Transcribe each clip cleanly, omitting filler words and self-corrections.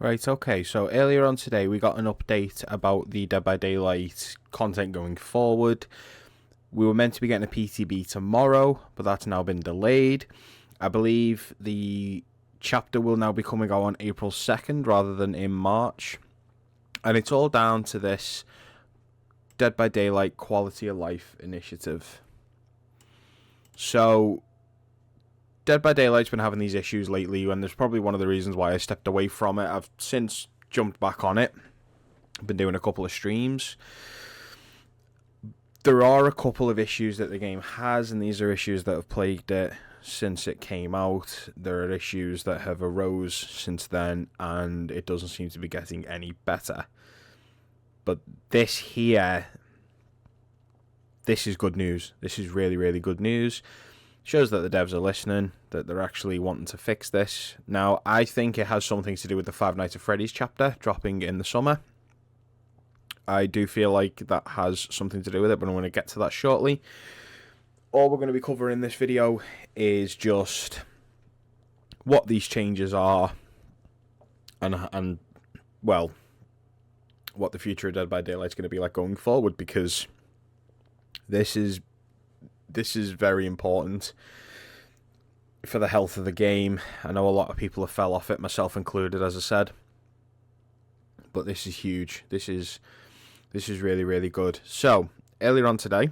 Right, okay, so earlier on today we got an update about the Dead by Daylight content going forward. We were meant to be getting a PTB tomorrow, but that's now been delayed. I believe the chapter will now be coming out on April 2nd rather than in March. And it's all down to this Dead by Daylight Quality of Life initiative. So, Dead by Daylight's been having these issues lately, and there's probably one of the reasons why I stepped away from it. I've since jumped back on it. I've been doing a couple of streams. There are a couple of issues that the game has, and these are issues that have plagued it since it came out. There are issues that have arose since then, and it doesn't seem to be getting any better. But this here, this is good news. This is really, really good news. Shows that the devs are listening, that they're actually wanting to fix this. Now, I think it has something to do with the Five Nights at Freddy's chapter dropping in the summer. I do feel like that has something to do with it, but I'm going to get to that shortly. All we're going to be covering in this video is just what these changes are and well, what the future of Dead by Daylight is going to be like going forward, because this is very important for the health of the game. I know a lot of people have fell off it, myself included, as I said. But this is huge. This is really, really good. So, earlier on today,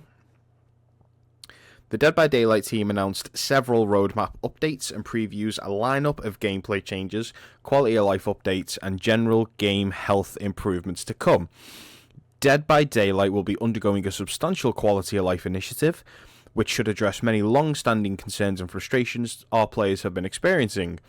the Dead by Daylight team announced several roadmap updates and previews a lineup of gameplay changes, quality of life updates, and general game health improvements to come. Dead by Daylight will be undergoing a substantial quality of life initiative, which should address many long-standing concerns and frustrations our players have been experiencing.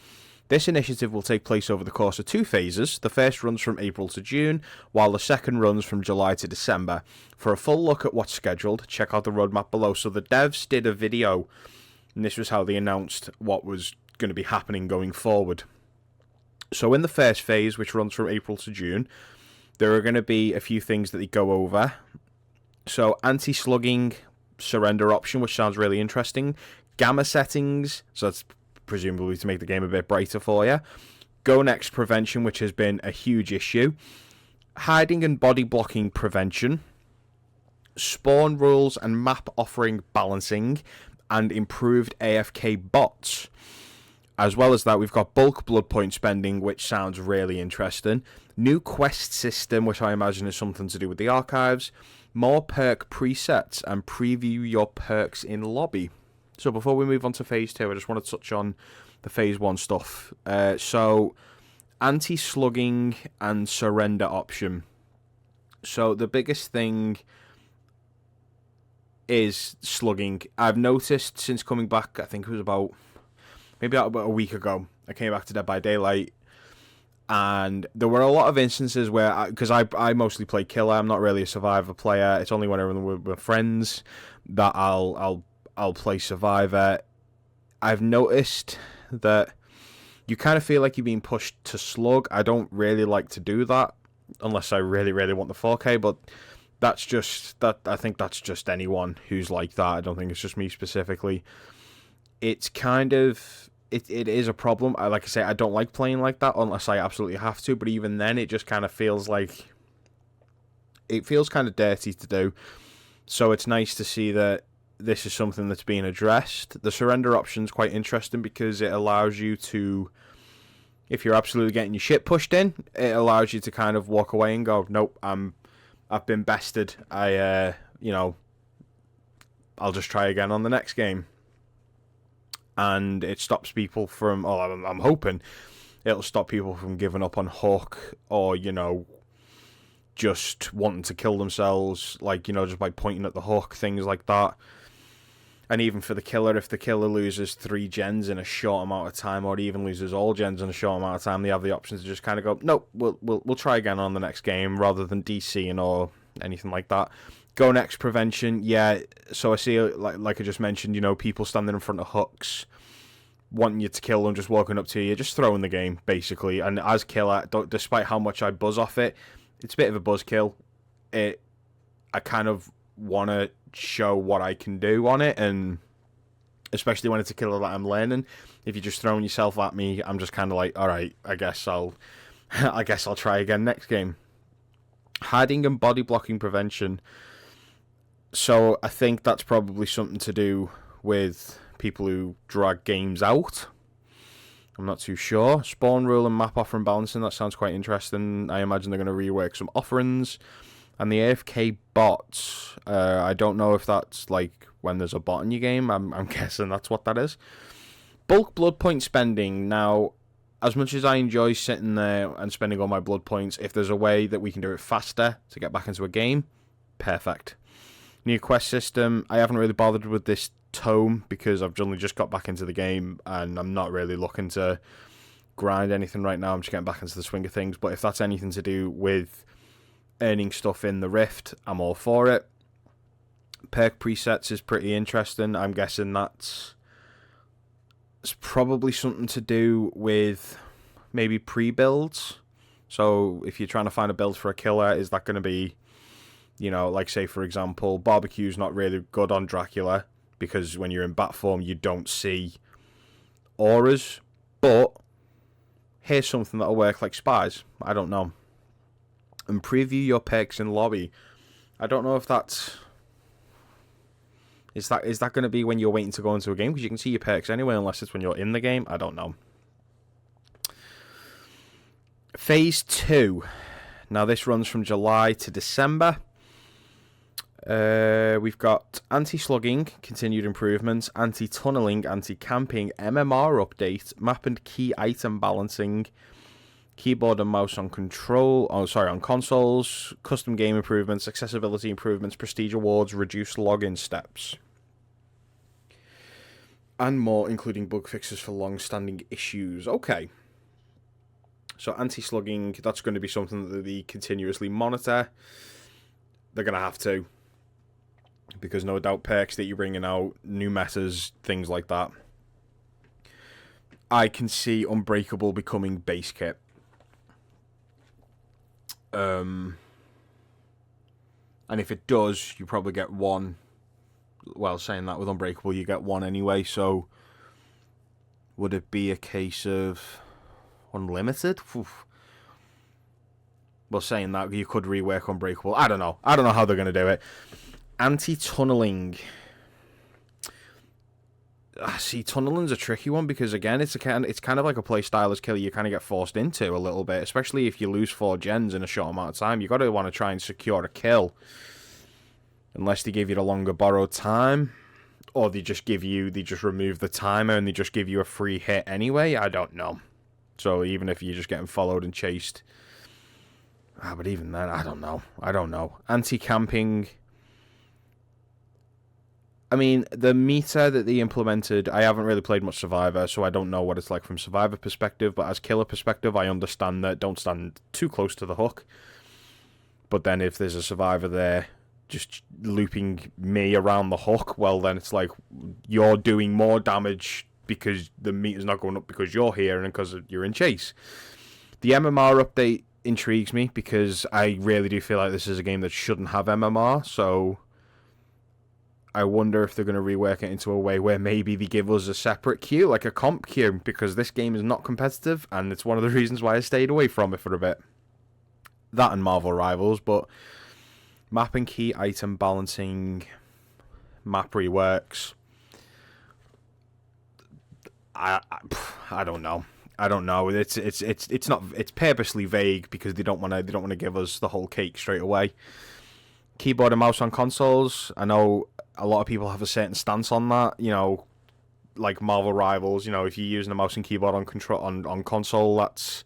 This initiative will take place over the course of 2 phases. The first runs from April to June, while the second runs from July to December. For a full look at what's scheduled, check out the roadmap below. So the devs did a video, and this was how they announced what was going to be happening going forward. So in the first phase, which runs from April to June, there are going to be a few things that they go over. So anti-slugging surrender option, which sounds really interesting. Gamma settings, so that's presumably to make the game a bit brighter for you. Go next prevention, which has been a huge issue. Hiding and body blocking prevention. Spawn rules and map offering balancing. And improved AFK bots. As well as that, we've got bulk blood point spending, which sounds really interesting. New quest system, which I imagine is something to do with the archives. More perk presets, and preview your perks in lobby. So before we move on to phase 2, I just want to touch on the phase 1 stuff. So anti-slugging and surrender option. So the biggest thing is slugging. I've noticed since coming back, I think it was about a week ago, I came back to Dead by Daylight, and there were a lot of instances where, because I mostly play killer, I'm not really a survivor player. It's only whenever we're with friends that I'll play survivor. I've noticed that you kind of feel like you're being pushed to slug. I don't really like to do that unless I really, really want the 4K, but that's just that. I think that's just anyone who's like that. I don't think it's just me specifically. It's kind of it is a problem. Like I say, I don't like playing like that unless I absolutely have to, but even then it just kind of feels like it feels kind of dirty to do. So it's nice to see that this is something that's being addressed. The surrender option is quite interesting because it allows you to, if you're absolutely getting your shit pushed in, it allows you to kind of walk away and go, nope, I've been bested. I'll just try again on the next game. And it stops people from, I'm hoping it'll stop people from giving up on Hook, or, just wanting to kill themselves, just by pointing at the Hook, things like that. And even for the killer, if the killer loses 3 gens in a short amount of time, or even loses all gens in a short amount of time, they have the option to just kind of go, nope, we'll try again on the next game, rather than DCing or anything like that. Go next prevention, yeah. So I see, like I just mentioned, people standing in front of hooks, wanting you to kill them, just walking up to you, just throwing the game, basically. And as killer, despite how much I buzz off it, it's a bit of a buzz kill. I kind of want to show what I can do on it, and especially when it's a killer that I'm learning. If you're just throwing yourself at me, I'm just kind of like, alright, I guess I'll I guess I'll try again next game. Hiding and body blocking prevention. So I think that's probably something to do with people who drag games out. I'm not too sure. Spawn rule and map offer and balancing. That sounds quite interesting. I imagine they're going to rework some offerings. And the AFK bots. I don't know if that's like when there's a bot in your game. I'm guessing that's what that is. Bulk blood point spending. Now, as much as I enjoy sitting there and spending all my blood points, if there's a way that we can do it faster to get back into a game, perfect. New quest system. I haven't really bothered with this tome because I've generally just got back into the game and I'm not really looking to grind anything right now. I'm just getting back into the swing of things. But if that's anything to do with earning stuff in the Rift, I'm all for it. Perk presets is pretty interesting. I'm guessing it's probably something to do with maybe pre-builds. So if you're trying to find a build for a killer, is that going to be, you know, like say for example, barbecue's not really good on Dracula because when you're in bat form you don't see auras, but here's something that'll work like spies. I don't know. And preview your perks in lobby. I don't know if that's... Is that going to be when you're waiting to go into a game? Because you can see your perks anyway, unless it's when you're in the game. I don't know. Phase 2. Now, this runs from July to December. We've got anti-slugging, continued improvements, anti-tunneling, anti-camping, MMR update, map and key item balancing, keyboard and mouse on on consoles, custom game improvements, accessibility improvements, prestige awards, reduced login steps, and more, including bug fixes for long-standing issues. Okay. So anti-slugging, that's going to be something that they continuously monitor. They're going to have to, because no doubt perks that you're bringing out, new metas, things like that. I can see Unbreakable becoming base kit. And if it does, you probably get one. Well, saying that with Unbreakable, you get one anyway, so would it be a case of unlimited? Oof. Well, saying that, you could rework Unbreakable. I don't know how they're going to do it. Anti-tunneling. See, tunneling's a tricky one because, again, it's kind of like a playstyle as killer you kind of get forced into a little bit, especially if you lose 4 gens in a short amount of time. You got to want to try and secure a kill. Unless they give you the longer borrowed time, or they just remove the timer and they just give you a free hit anyway. I don't know. So even if you're just getting followed and chased, but even then, I don't know. Anti-camping. I mean, the meta that they implemented, I haven't really played much Survivor, so I don't know what it's like from Survivor perspective, but as killer perspective, I understand that don't stand too close to the hook. But then if there's a Survivor there just looping me around the hook, well, then it's like you're doing more damage because the meter's not going up because you're here and because you're in chase. The MMR update intrigues me because I really do feel like this is a game that shouldn't have MMR, so I wonder if they're going to rework it into a way where maybe they give us a separate queue, like a comp queue, because this game is not competitive, and it's one of the reasons why I stayed away from it for a bit. That and Marvel Rivals, but map and key item balancing, map reworks. I don't know. It's purposely vague because they don't want to give us the whole cake straight away. Keyboard and mouse on consoles. I know a lot of people have a certain stance on that. You know, like Marvel Rivals. You know, if you're using a mouse and keyboard on console, that's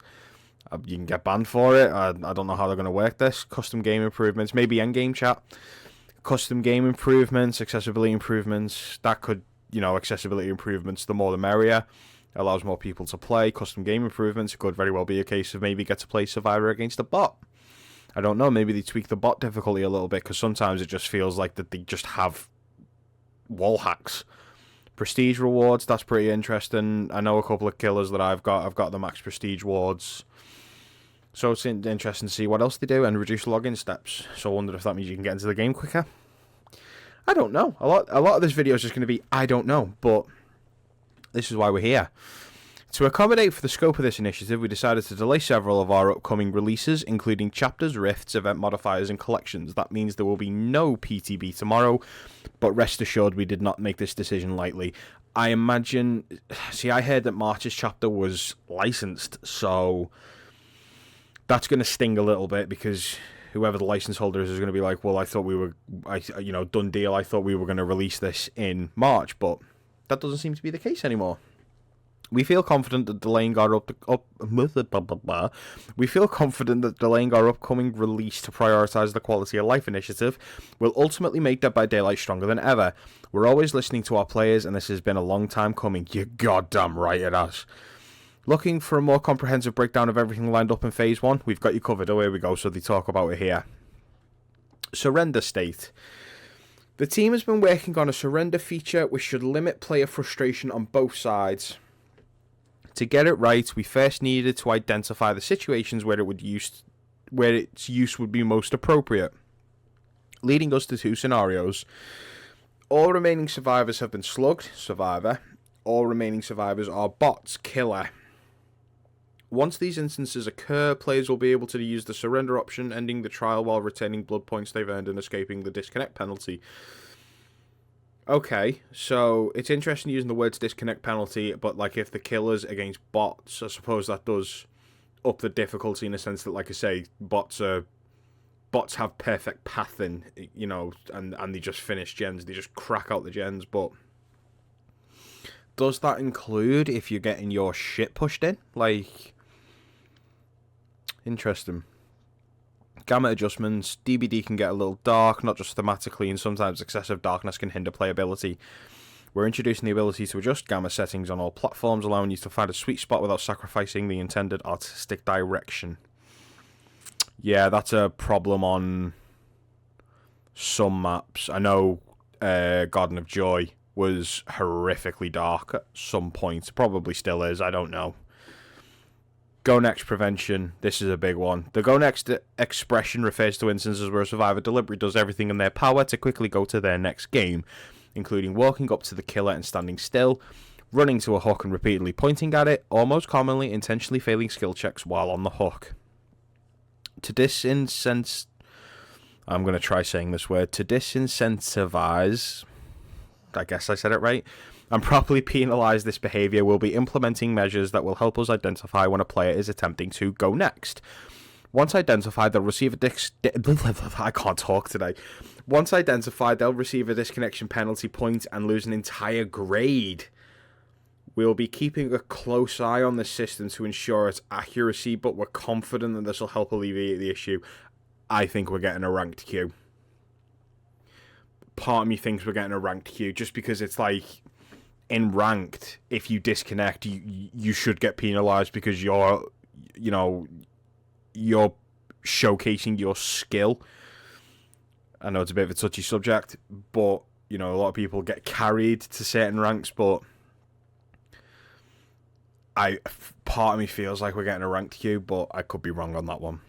you can get banned for it. I don't know how they're going to work this. Custom game improvements, maybe endgame chat. Custom game improvements, accessibility improvements. That could, accessibility improvements, the more the merrier. Allows more people to play. Custom game improvements. It could very well be a case of maybe get to play Survivor against a bot. I don't know. Maybe they tweak the bot difficulty a little bit because sometimes it just feels like that they just have wall hacks. Prestige rewards. That's pretty interesting. I know a couple of killers that I've got. I've got the max prestige wards. So it's interesting to see what else they do and reduce login steps. So I wonder if that means you can get into the game quicker. I don't know. A lot of this video is just going to be I don't know, but this is why we're here. To accommodate for the scope of this initiative, we decided to delay several of our upcoming releases, including chapters, rifts, event modifiers, and collections. That means there will be no PTB tomorrow, but rest assured we did not make this decision lightly. I imagine... See, I heard that March's chapter was licensed, so that's going to sting a little bit, because whoever the license holder is going to be like, well, I thought we were... done deal, I thought we were going to release this in March, but that doesn't seem to be the case anymore. We feel confident that delaying our We feel confident that delaying our upcoming release to prioritise the quality of life initiative will ultimately make Dead by Daylight stronger than ever. We're always listening to our players, and this has been a long time coming. You're goddamn right it has. Looking for a more comprehensive breakdown of everything lined up in Phase 1? We've got you covered. Oh, here we go. So they talk about it here. Surrender state. The team has been working on a surrender feature which should limit player frustration on both sides. To get it right, we first needed to identify the situations where its use would be most appropriate, leading us to two scenarios. All remaining survivors have been slugged, survivor. All remaining survivors are bots, killer. Once these instances occur, players will be able to use the surrender option, ending the trial while retaining blood points they've earned and escaping the disconnect penalty. Okay, so it's interesting using the words disconnect penalty, but like if the killer's against bots, I suppose that does up the difficulty in the sense that, like I say, bots have perfect pathing, and they just finish gens, they just crack out the gens, but does that include if you're getting your shit pushed in? Like, interesting. Gamma adjustments. DBD can get a little dark, not just thematically, and sometimes excessive darkness can hinder playability. We're introducing the ability to adjust gamma settings on all platforms, allowing you to find a sweet spot without sacrificing the intended artistic direction. Yeah, that's a problem on some maps. I know Garden of Joy was horrifically dark at some point. Probably still is, I don't know. Go next prevention. This is a big one. The go next expression refers to instances where a survivor deliberately does everything in their power to quickly go to their next game, including walking up to the killer and standing still, running to a hook and repeatedly pointing at it, or most commonly intentionally failing skill checks while on the hook. To disincentivize... I'm going to try saying this word. To disincentivize... I guess I said it right. And properly penalise this behaviour, we'll be implementing measures that will help us identify when a player is attempting to go next. Once identified, they'll receive I can't talk today. Once identified, they'll receive a disconnection penalty point and lose an entire grade. We'll be keeping a close eye on the system to ensure its accuracy, but we're confident that this will help alleviate the issue. I think we're getting a ranked queue. Part of me thinks we're getting a ranked queue, just because it's like, in ranked, if you disconnect, you should get penalised because you're showcasing your skill. I know it's a bit of a touchy subject, but a lot of people get carried to certain ranks, but part of me feels like we're getting a ranked queue, but I could be wrong on that one.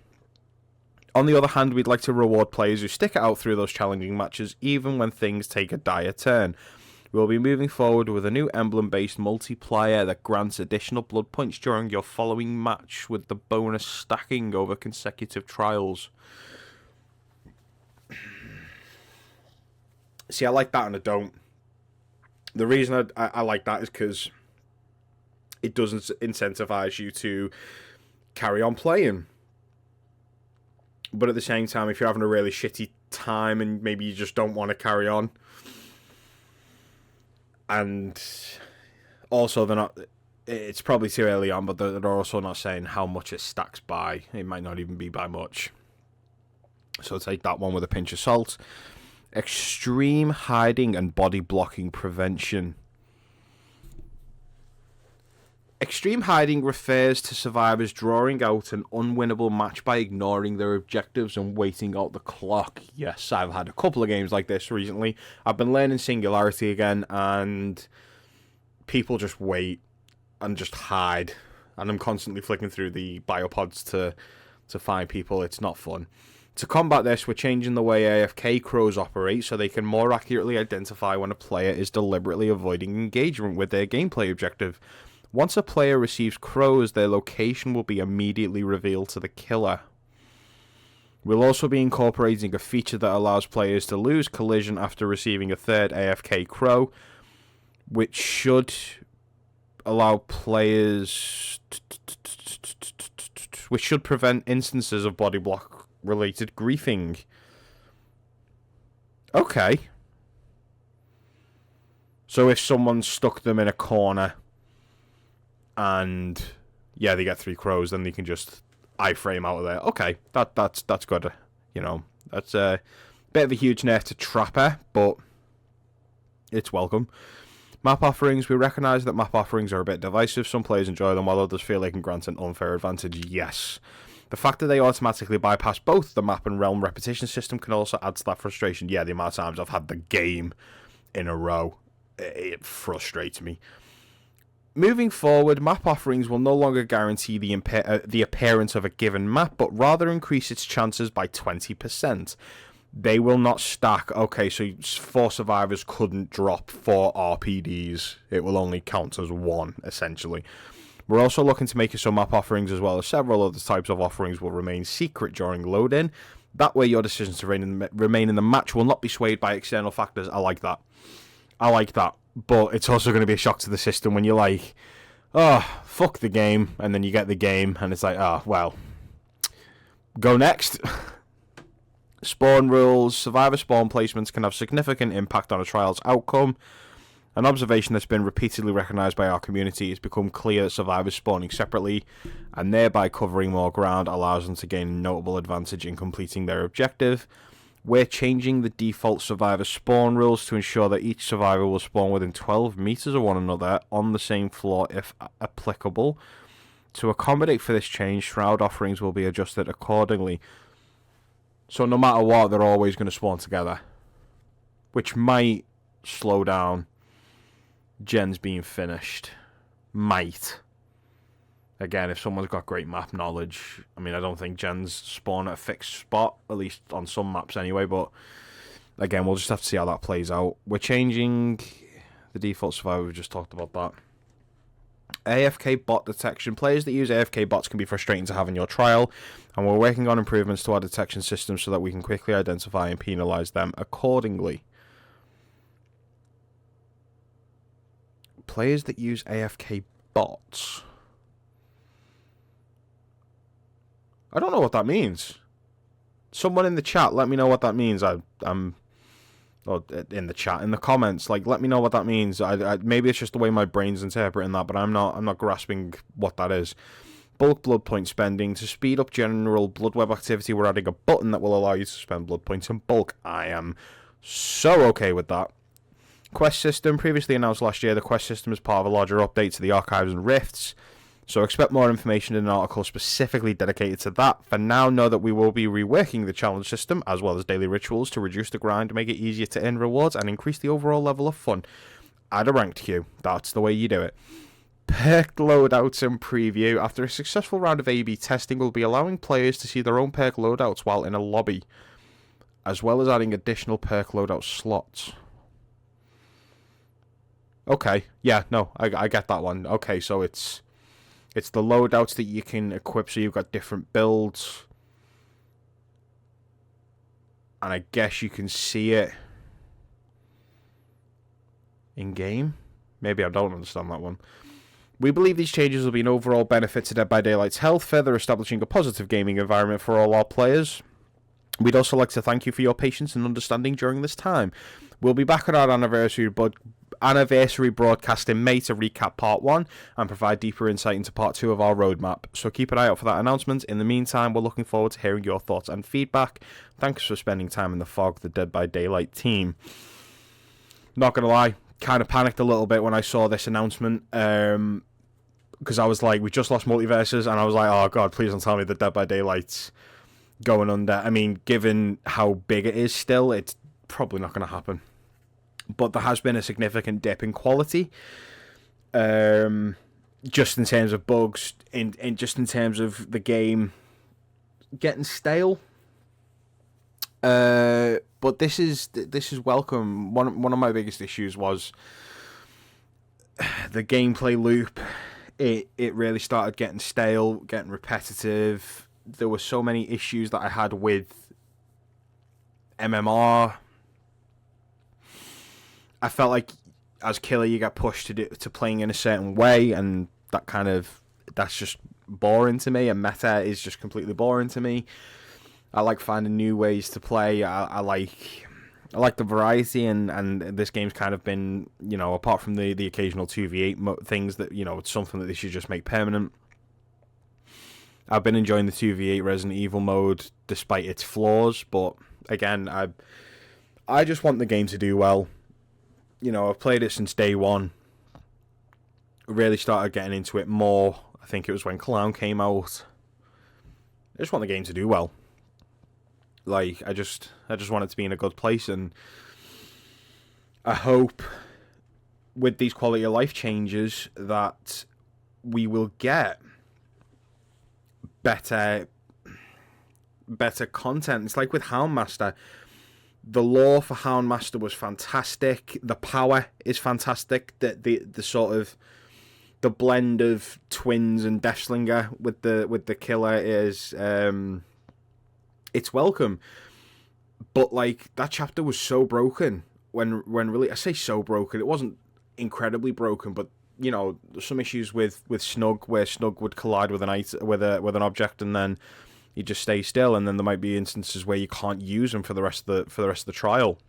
On the other hand, we'd like to reward players who stick it out through those challenging matches, even when things take a dire turn. We'll be moving forward with a new emblem-based multiplier that grants additional blood points during your following match, with the bonus stacking over consecutive trials. See, I like that and I don't. The reason I like that is because it doesn't incentivize you to carry on playing. But at the same time, if you're having a really shitty time and maybe you just don't want to carry on, and also they're not, it's probably too early on, but they're also not saying how much it stacks by. It might not even be by much. So take that one with a pinch of salt. Extreme hiding and body blocking prevention. Extreme hiding refers to survivors drawing out an unwinnable match by ignoring their objectives and waiting out the clock. Yes, I've had a couple of games like this recently. I've been learning Singularity again, and people just wait and just hide. And I'm constantly flicking through the biopods to find people. It's not fun. To combat this, we're changing the way AFK crows operate so they can more accurately identify when a player is deliberately avoiding engagement with their gameplay objective. Once a player receives crows, their location will be immediately revealed to the killer. We'll also be incorporating a feature that allows players to lose collision after receiving a third AFK crow, which should allow players... which should prevent instances of body block related griefing. Okay. So if someone stuck them in a corner and yeah, they get 3 crows, then they can just iframe out of there. Okay, that's good. You know, that's a bit of a huge nerf to Trapper, but it's welcome. Map offerings. We recognise that map offerings are a bit divisive. Some players enjoy them while others feel they can grant an unfair advantage. Yes. The fact that they automatically bypass both the map and realm repetition system can also add to that frustration. Yeah, the amount of times I've had the game in a row, it frustrates me. Moving forward, map offerings will no longer guarantee the appearance of a given map, but rather increase its chances by 20%. They will not stack. Okay, so 4 survivors couldn't drop 4 RPDs. It will only count as 1, essentially. We're also looking to make it so map offerings, as well as several other types of offerings, will remain secret during load-in. That way, your decisions to remain in the match will not be swayed by external factors. I like that. But it's also going to be a shock to the system when you're like, oh, fuck the game, and then you get the game, and it's like, oh, well, go next. Spawn rules. Survivor spawn placements can have significant impact on a trial's outcome. An observation that's been repeatedly recognised by our community has become clear that survivors spawning separately and thereby covering more ground allows them to gain a notable advantage in completing their objective. We're changing the default survivor spawn rules to ensure that each survivor will spawn within 12 meters of one another on the same floor if applicable. To accommodate for this change, shroud offerings will be adjusted accordingly. So no matter what, they're always going to spawn together, which might slow down gens being finished. Might. Again, if someone's got great map knowledge, I mean, I don't think gens spawn at a fixed spot, at least on some maps anyway, but again, we'll just have to see how that plays out. We're changing the default survivor, we just talked about that. AFK bot detection. Players that use AFK bots can be frustrating to have in your trial, and we're working on improvements to our detection system so that we can quickly identify and penalise them accordingly. Players that use AFK bots. I don't know what that means. Someone in the chat, let me know what that means. I'm in the chat, in the comments, like, let me know what that means. Maybe it's just the way my brain's interpreting that, but I'm not grasping what that is. Bulk blood point spending. To speed up general blood web activity, we're adding a button that will allow you to spend blood points in bulk. I am so okay with that. Quest system. Previously announced last year, the quest system is part of a larger update to the archives and rifts. So expect more information in an article specifically dedicated to that. For now, know that we will be reworking the challenge system as well as daily rituals to reduce the grind, make it easier to earn rewards, and increase the overall level of fun. Add a ranked queue. That's the way you do it. Perk loadouts in preview. After a successful round of A/B testing, we'll be allowing players to see their own perk loadouts while in a lobby, as well as adding additional perk loadout slots. Okay, yeah, no, I get that one. Okay, so it's the loadouts that you can equip, so you've got different builds. And I guess you can see it in-game. Maybe I don't understand that one. We believe these changes will be an overall benefit to Dead by Daylight's health, further establishing a positive gaming environment for all our players. We'd also like to thank you for your patience and understanding during this time. We'll be back at our anniversary broadcast in May to recap Part 1 and provide deeper insight into Part 2 of our roadmap. So keep an eye out for that announcement. In the meantime, we're looking forward to hearing your thoughts and feedback. Thanks for spending time in the fog, the Dead by Daylight team. Not going to lie, kind of panicked a little bit when I saw this announcement. Because I was like, we just lost Multiverses, and I was like, oh god, please don't tell me that Dead by Daylight's going under. I mean, given how big it is still, it's probably not going to happen. But there has been a significant dip in quality, just in terms of bugs, in just in terms of the game getting stale. But this is welcome. One of my biggest issues was the gameplay loop it really started getting stale, getting repetitive. There were so many issues that I had with MMR. I felt like as killer you get pushed to playing in a certain way, and that's just boring to me, and meta is just completely boring to me. I like finding new ways to play. I like the variety, and this game's kind of been, apart from the occasional 2v8 things that, it's something that they should just make permanent. I've been enjoying the 2v8 Resident Evil mode despite its flaws, but again, I just want the game to do well. I've played it since day one. Really started getting into it more. I think it was when Clown came out. I just want the game to do well. Like, I just want it to be in a good place, and I hope with these quality of life changes that we will get better content. It's like with Houndmaster. The lore for Houndmaster was fantastic. The power is fantastic. The sort of the blend of twins and Deathslinger with the killer is it's welcome. But like, that chapter was so broken when really, I say so broken. It wasn't incredibly broken, but there's some issues with Snug, where Snug would collide with an object, and then you just stay still, and then there might be instances where you can't use them for the rest of the trial.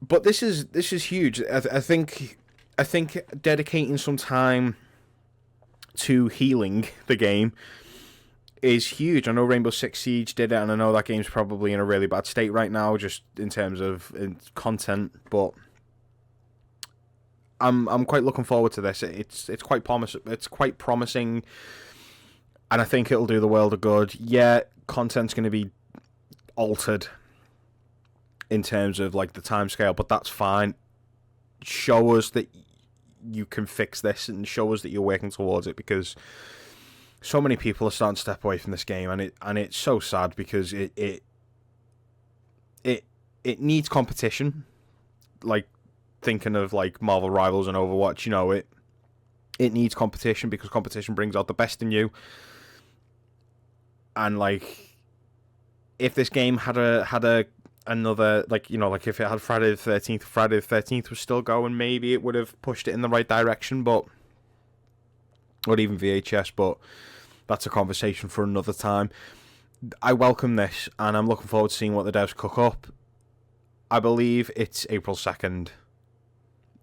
But this is huge. I think dedicating some time to healing the game is huge. I know Rainbow Six Siege did it, and I know that game's probably in a really bad state right now, just in terms of content. But I'm quite looking forward to this. It's quite promising. And I think it'll do the world of good. Yeah, content's going to be altered in terms of like the timescale, but that's fine. Show us that you can fix this, and show us that you're working towards it, because so many people are starting to step away from this game, and it's so sad, because it needs competition. Like, thinking of like Marvel Rivals and Overwatch, it needs competition, because competition brings out the best in you. And like, if this game had another, like, if it had Friday the 13th was still going, maybe it would have pushed it in the right direction, or even VHS, but that's a conversation for another time. I welcome this, and I'm looking forward to seeing what the devs cook up. I believe it's April 2nd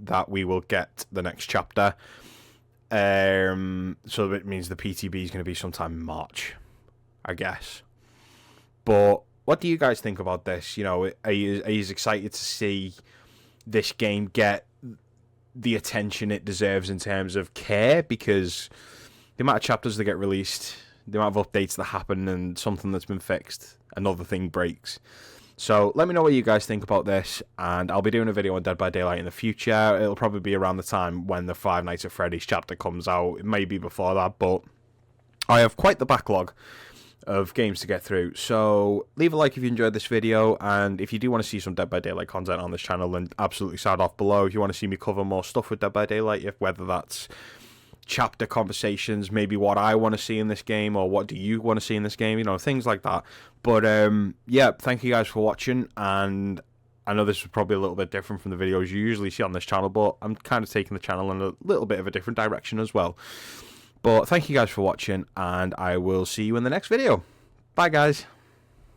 that we will get the next chapter. So it means the PTB is going to be sometime in March, I guess. But what do you guys think about this? Are you excited to see this game get the attention it deserves in terms of care? Because the amount of chapters that get released, the amount of updates that happen, and something that's been fixed, another thing breaks. So let me know what you guys think about this, and I'll be doing a video on Dead by Daylight in the future. It'll probably be around the time when the Five Nights at Freddy's chapter comes out. It may be before that, but I have quite the backlog of games to get through. So leave a like if you enjoyed this video, and if you do want to see some Dead by Daylight content on this channel, then absolutely sound off below. If you want to see me cover more stuff with Dead by Daylight, whether that's chapter conversations, maybe what I want to see in this game, or what do you want to see in this game, things like that. But yeah, thank you guys for watching, and I know this is probably a little bit different from the videos you usually see on this channel, but I'm kind of taking the channel in a little bit of a different direction as well. But thank you guys for watching, and I will see you in the next video. Bye, guys.